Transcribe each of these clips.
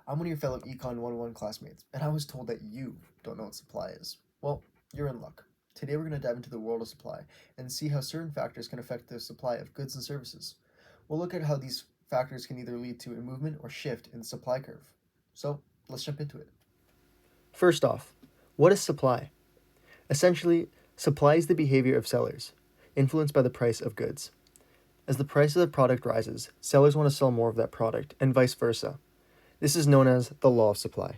I'm one of your fellow ECON101 classmates, and I was told that you don't know what supply is. Well, you're in luck. Today we're going to dive into the world of supply and see how certain factors can affect the supply of goods and services. We'll look at how these factors can either lead to a movement or shift in the supply curve. So, let's jump into it. First off, what is supply? Essentially, supply is the behavior of sellers, influenced by the price of goods. As the price of the product rises, sellers want to sell more of that product, and vice versa. This is known as the law of supply.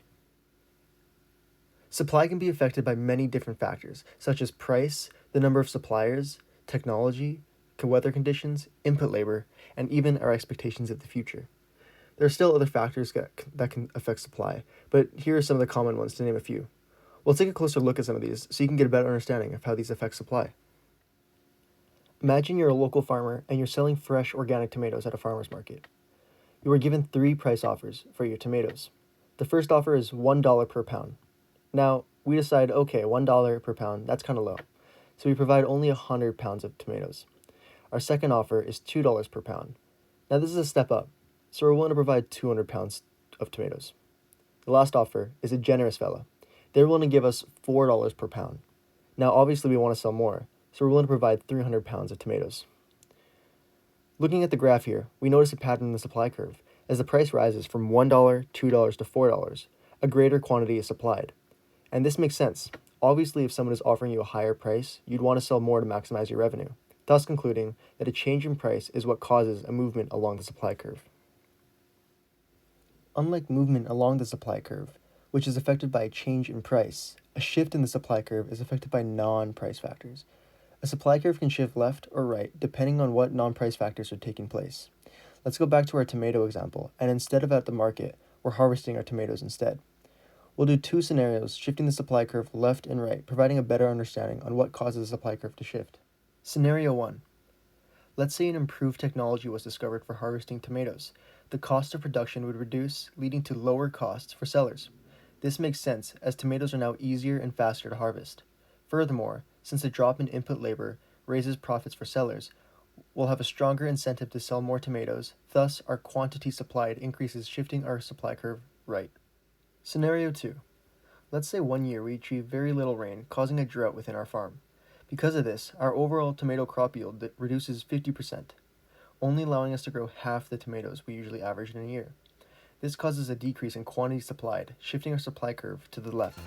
Supply can be affected by many different factors, such as price, the number of suppliers, technology, weather conditions, input labor, and even our expectations of the future. There are still other factors that can affect supply, but here are some of the common ones to name a few. We'll take a closer look at some of these so you can get a better understanding of how these affect supply. Imagine you're a local farmer and you're selling fresh organic tomatoes at a farmer's market. You are given 3 price offers for your tomatoes. The first offer is $1 per pound. Now, we decide, okay, $1 per pound, that's kind of low. So we provide only 100 pounds of tomatoes. Our second offer is $2 per pound. Now this is a step up, so we're willing to provide 200 pounds of tomatoes. The last offer is a generous fella. They're willing to give us $4 per pound. Now obviously we want to sell more, so we're willing to provide 300 pounds of tomatoes. Looking at the graph here, we notice a pattern in the supply curve. As the price rises from $1, $2 to $4, a greater quantity is supplied. And this makes sense. Obviously, if someone is offering you a higher price, you'd want to sell more to maximize your revenue, thus concluding that a change in price is what causes a movement along the supply curve. Unlike movement along the supply curve, which is affected by a change in price, a shift in the supply curve is affected by non-price factors. A supply curve can shift left or right depending on what non-price factors are taking place. Let's go back to our tomato example, and instead of at the market, we're harvesting our tomatoes instead. We'll do 2 scenarios, shifting the supply curve left and right, providing a better understanding on what causes the supply curve to shift. Scenario 1. Let's say an improved technology was discovered for harvesting tomatoes. The cost of production would reduce, leading to lower costs for sellers. This makes sense, as tomatoes are now easier and faster to harvest. Furthermore, since the drop in input labor raises profits for sellers, we'll have a stronger incentive to sell more tomatoes, thus our quantity supplied increases, shifting our supply curve right. Scenario 2. Let's say one year we achieve very little rain, causing a drought within our farm. Because of this, our overall tomato crop yield reduces 50%, only allowing us to grow half the tomatoes we usually average in a year. This causes a decrease in quantity supplied, shifting our supply curve to the left.